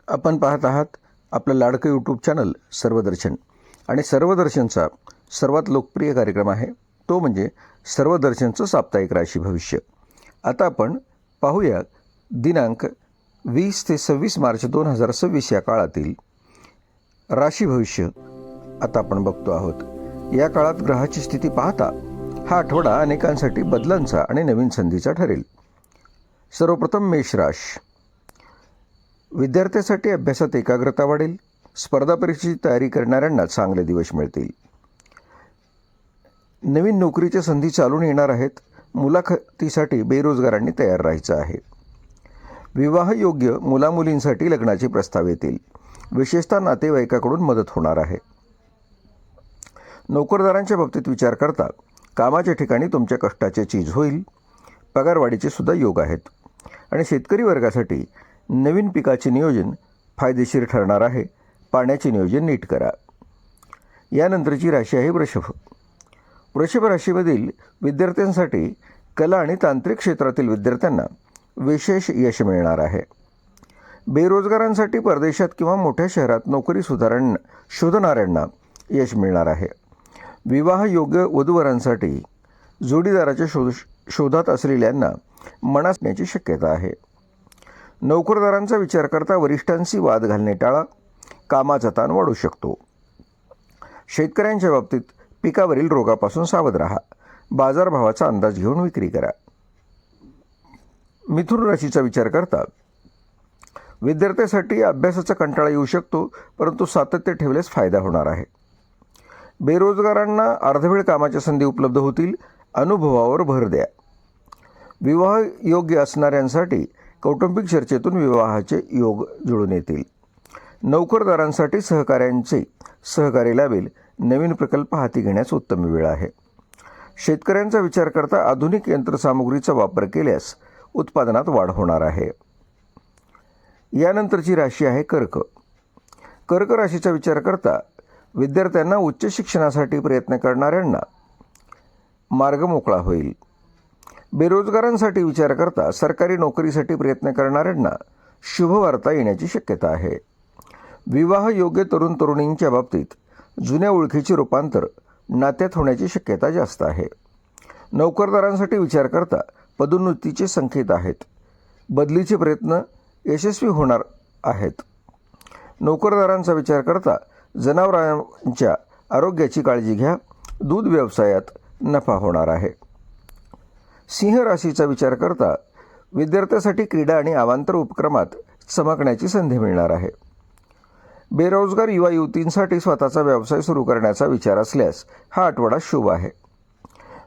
आपण पाहत आहात आपलं लाडकं यूट्यूब चॅनल सर्वदर्शन आणि सर्वदर्शनचा सर्वात लोकप्रिय कार्यक्रम आहे तो म्हणजे सर्वदर्शनचं साप्ताहिक राशी भविष्य। आता आपण पाहूया दिनांक 20 ते 26 मार्च 2026 या काळातील राशी भविष्य आता आपण बघतो आहोत। या काळात ग्रहाची स्थिती पाहता हा आठवडा अनेकांसाठी बदलांचा आणि नवीन संधीचा ठरेल। सर्वप्रथम मेष राशी, विद्यार्थ्यांसाठी अभ्यासात एकाग्रता वाढेल। स्पर्धा परीक्षेची तयारी करणाऱ्यांना चांगले दिवस मिळतील। नवीन नोकरीच्या संधी चालून येणार आहेत। मुलाखतीसाठी बेरोजगारांनी तयार राहायचं आहे। विवाह योग्य मुलामुलींसाठी लग्नाचे प्रस्ताव येतील। विशेषतः नातेवाईकाकडून मदत होणार आहे। नोकरदारांच्या बाबतीत विचार करता कामाच्या ठिकाणी तुमच्या कष्टाचे चीज होईल। पगारवाढीचे सुद्धा योग आहेत आणि शेतकरी वर्गासाठी नवीन पिकाचे नियोजन फायदेशीर ठरणार आहे। पाण्याचे नियोजन नीट करा। यानंतरची राशी आहे वृषभ। वृषभ राशीमधील विद्यार्थ्यांसाठी कला आणि तांत्रिक क्षेत्रातील विद्यार्थ्यांना विशेष यश मिळणार आहे। बेरोजगारांसाठी परदेशात किंवा मोठ्या शहरात नोकरी शोधणाऱ्यांना यश मिळणार आहे। विवाह योग्य वधूवरांसाठी जोडीदाराच्या शोधात असलेल्यांना मनासण्याची शक्यता आहे। नोकरदारांचा विचार करता वरिष्ठांशी वाद घालणे टाळा। कामाचा ताण वाढू शकतो। शेतकऱ्यांच्या बाबतीत पिकावरील रोगापासून सावध राहा। बाजारभावाचा अंदाज घेऊन विक्री करा। मिथुन राशीचा विचार करता विद्यार्थ्यांसाठी अभ्यासाचा कंटाळा येऊ शकतो, परंतु सातत्य ठेवल्यास फायदा होणार आहे। बेरोजगारांना अर्धवेळ कामाच्या संधी उपलब्ध होतील। अनुभवावर भर द्या। विवाह योग्य असणाऱ्यांसाठी कौटुंबिक चर्चेतून विवाहाचे योग जुळून येतील। नोकरदारांसाठी सहकाऱ्यांचे सहकार्य लाभेल। नवीन प्रकल्प हाती घेण्यास उत्तम वेळ आहे। शेतकऱ्यांचा विचार करता आधुनिक यंत्रसामुग्रीचा वापर केल्यास उत्पादनात वाढ होणार आहे। यानंतरची राशी आहे कर्क। कर्क राशीचा विचार करता विद्यार्थ्यांना उच्च शिक्षणासाठी प्रयत्न करणाऱ्यांना मार्ग मोकळा होईल। बेरोजगारांसाठी विचार करता सरकारी नोकरीसाठी प्रयत्न करणाऱ्यांना शुभवार्ता येण्याची शक्यता आहे। विवाह योग्य तरुण तरुणींच्या बाबतीत जुन्या ओळखीचे रूपांतर नात्यात होण्याची शक्यता जास्त आहे। नोकरदारांसाठी विचार करता पदोन्नतीचे संकेत आहेत। बदलीचे प्रयत्न यशस्वी होणार आहेत। नोकरदारांचा विचार करता जनावरांच्या आरोग्याची काळजी घ्या। दूध व्यवसायात नफा होणार आहे। सिंह राशीचा विचार करता विद्यार्थ्यांसाठी क्रीडा आणि अवांतर उपक्रमात चमकण्याची संधी मिळणार आहे। बेरोजगार युवा युवतींसाठी स्वतःचा व्यवसाय सुरू करण्याचा विचार असल्यास हा आठवडा शुभ आहे।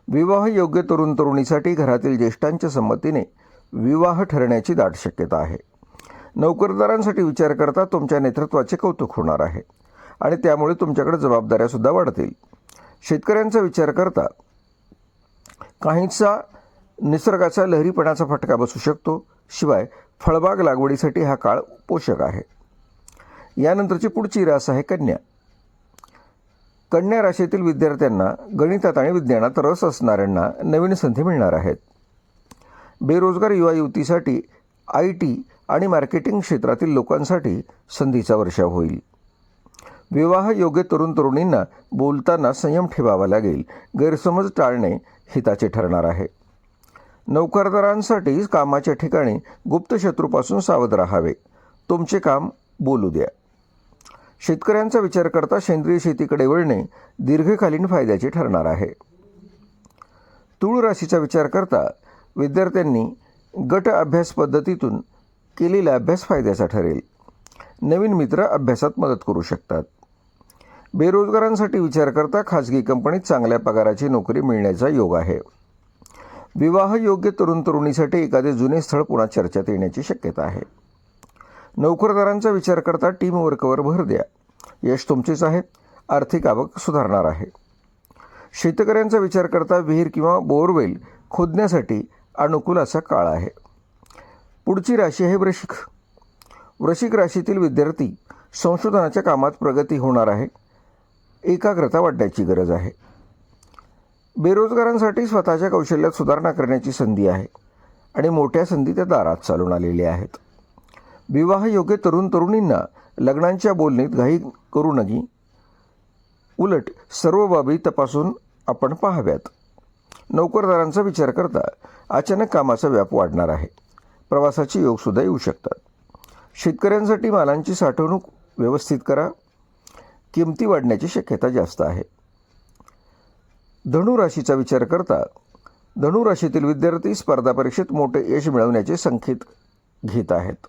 विवाह योग्य तरुण तरुणीसाठी घरातील ज्येष्ठांच्या संमतीने विवाह ठरण्याची दाट शक्यता आहे। नोकरदारांसाठी विचार करता तुमच्या नेतृत्वाचे कौतुक होणार आहे आणि त्यामुळे तुमच्याकडे जबाबदाऱ्यासुद्धा वाढतील। शेतकऱ्यांचा विचार करता काहींचा निसर्गाचा लहरीपणाचा फटका बसू शकतो। शिवाय फळबाग लागवडीसाठी हा काळ पोषक आहे। यानंतरची पुढची रास आहे कन्या। कन्या राशीतील विद्यार्थ्यांना गणितात आणि विज्ञानात रस असणाऱ्यांना नवीन संधी मिळणार आहेत। बेरोजगार युवा युवतीसाठी IT आणि मार्केटिंग क्षेत्रातील लोकांसाठी संधीचा वर्षाव होईल। विवाह योग्य तरुण तरुणींना बोलताना संयम ठेवावा लागेल। गैरसमज टाळणे हिताचे ठरणार आहे। नोकरदारांसाठी कामाच्या ठिकाणी गुप्त शत्रूपासून सावध राहावे। तुमचे काम बोलू द्या। शेतकऱ्यांचा विचार करता सेंद्रिय शेतीकडे वळणे दीर्घकालीन फायद्याचे ठरणार आहे। तूळ राशीचा विचार करता विद्यार्थ्यांनी गट अभ्यास पद्धतीतून केलेला अभ्यास फायद्याचा ठरेल। नवीन मित्र अभ्यासात मदत करू शकतात। बेरोजगारांसाठी विचार करता खाजगी कंपनीत चांगल्या पगाराची नोकरी मिळण्याचा योग आहे। विवाह योग्य तरुण तरुणीसाठी एखादे जुने स्थळ पुन्हा चर्चेत येण्याची शक्यता आहे। नोकरदारांचा विचार करता टीमवर्कवर भर द्या। यश तुमचेच आहे। आर्थिक आवक सुधारणार आहे। शेतकऱ्यांचा विचार करता विहीर किंवा बोरवेल खोदण्यासाठी अनुकूल असा काळ आहे। पुढची राशी आहे वृश्चिक। वृश्चिक राशीतील विद्यार्थी संशोधनाच्या कामात प्रगती होणार आहे। एकाग्रता वाढण्याची गरज आहे। बेरोजगारांसाठी स्वतःच्या कौशल्यात सुधारणा करण्याची संधी आहे आणि मोठ्या संधी त्या दारात चालून आलेल्या आहेत। विवाहयोग्य तरुण तरुणींना लग्नांच्या बोलणीत घाई करू नये. उलट सर्व बाबी तपासून आपण पाहाव्यात. नोकरदारांचा विचार करता अचानक कामाचा व्याप वाढणार आहे. प्रवासाचे योगसुद्धा येऊ शकतात. शेतकऱ्यांसाठी मालांची साठवणूक व्यवस्थित करा. किमती वाढण्याची शक्यता जास्त आहे. धनुराशीचा विचार करता धनुराशीतील विद्यार्थी स्पर्धा परीक्षेत मोठे यश मिळवण्याचे संकेत घेत आहेत.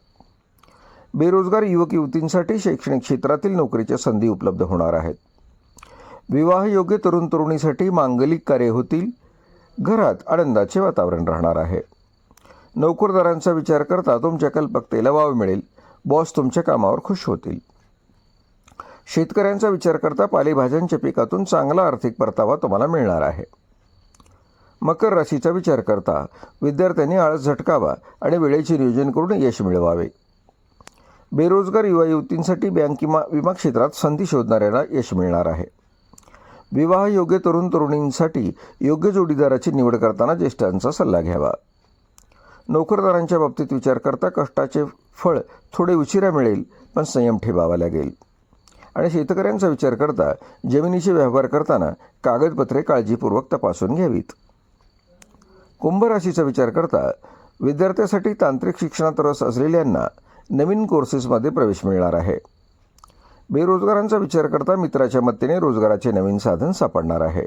बेरोजगार युवक युवतींसाठी शैक्षणिक क्षेत्रातील नोकरीच्या संधी उपलब्ध होणार आहेत. विवाहयोग्य तरुण तरुणीसाठी मांगलिक कार्य होतील. घरात आनंदाचे वातावरण राहणार आहे. नोकरदारांचा विचार करता तुमच्या कल्पकतेला वाव मिळेल. बॉस तुमच्या कामावर खुश होतील. शेतकऱ्यांचा विचार करता पालेभाज्यांच्या पिकातून चांगला आर्थिक परतावा तुम्हाला मिळणार आहे. मकर राशीचा विचार करता विद्यार्थ्यांनी आळस झटकावा आणि वेळेचे नियोजन करून यश मिळवावे. बेरोजगार युवा युवतींसाठी बँक किंवा विमा क्षेत्रात संधी शोधणाऱ्यांना यश मिळणार आहे. विवाहयोग्य तरुण तरुणींसाठी योग्य जोडीदाराची निवड करताना ज्येष्ठांचा सल्ला घ्यावा. नोकरदारांच्या बाबतीत विचार करता कष्टाचे फळ थोडे उशिरा मिळेल, पण संयम ठेवावा लागेल. आणि शेतकऱ्यांचा विचार करता जमिनीचे व्यवहार करताना कागदपत्रे काळजीपूर्वक तपासून घ्यावीत. कुंभ राशीचा विचार करता विद्यार्थ्यासाठी तांत्रिक शिक्षणात रस असलेल्यांना नवीन कोर्सेसमध्ये प्रवेश मिळणार आहे. बेरोजगारांचा विचार करता मित्राच्या मदतीने रोजगाराचे नवीन साधन सापडणार आहे.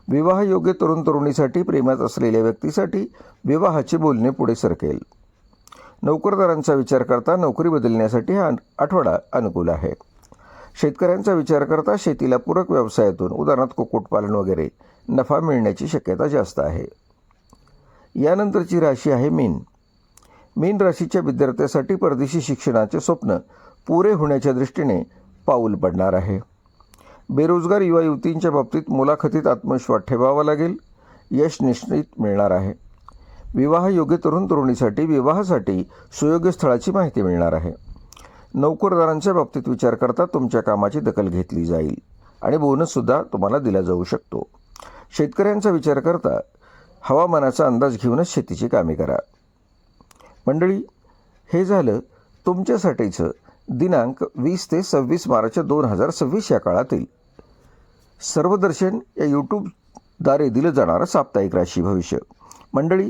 विवाहयोग्य तरुण तरुणीसाठी प्रेमात असलेल्या व्यक्तीसाठी विवाहाचे बोलणे पुढे सरकेल. नोकरदारांचा विचार करता नोकरी बदलण्यासाठी हा आठवडा अनुकूल आहे. शेतकऱ्यांचा विचार करता शेतीला पूरक व्यवसायातून उदाहरणार्थ कुक्कुटपालन वगैरे नफा मिळण्याची शक्यता जास्त आहे. यानंतरची राशी आहे मीन. मीन राशीच्या विद्यार्थ्यासाठी परदेशी शिक्षणाचे स्वप्न पुरे होण्याच्या दृष्टीने पाऊल पडणार आहे. बेरोजगार युवा युवतींच्या बाबतीत मुलाखतीत आत्मविश्वास ठेवावा लागेल. यश निश्चित मिळणार आहे. विवाहयोग्य तरुण तरुणीसाठी विवाहासाठी सुयोग्य स्थळाची माहिती मिळणार आहे. नोकरदारांच्या बाबतीत विचार करता तुमच्या कामाची दखल घेतली जाईल आणि बोनससुद्धा तुम्हाला दिला जाऊ शकतो. शेतकऱ्यांचा विचार करता हवामानाचा अंदाज घेऊनच शेतीची कामे करा. मंडळी, हे झालं तुमच्यासाठीचं दिनांक 20 ते 26 मार्च 2026 या काळातील सर्वदर्शन या यूट्यूबद्वारे दिलं जाणारं साप्ताहिक राशी भविष्य. मंडळी,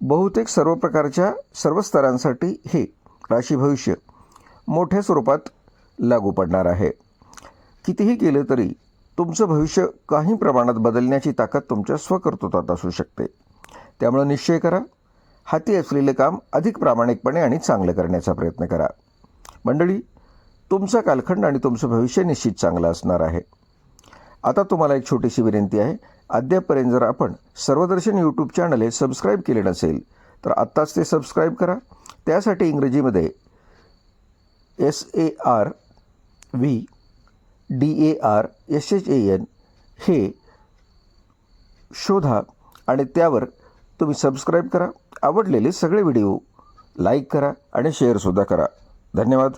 बहुतेक सर्व प्रकारच्या सर्व स्तरांसाठी हे राशी भविष्य मोठ्या स्वरूपात लागू पडणार आहे. कितीही केलं तरी तुमचं भविष्य काही प्रमाणात बदलण्याची ताकद तुमच्या स्वकर्तृत्वात असू शकते. त्यामुळे निश्चय करा, हाती असलेलं काम अधिक प्रामाणिकपणे आणि चांगलं करण्याचा प्रयत्न करा. मंडळी, तुमचा कालखंड आणि तुमचं भविष्य निश्चित चांगलं असणार आहे. आता तुम्हाला एक छोटीशी विनंती आहे. अद्यापपर्यंत जर आपण सर्वदर्शन यूट्यूब चॅनल हे सबस्क्राईब केले नसेल तर आत्ताच ते सबस्क्राईब करा. त्यासाठी इंग्रजीमध्ये SARVDARSHAN हे शोधा आणि त्यावर तुम्ही सबस्क्राईब करा. आवडलेले सगळे व्हिडिओ लाईक करा आणि शेअरसुद्धा करा. धन्यवाद.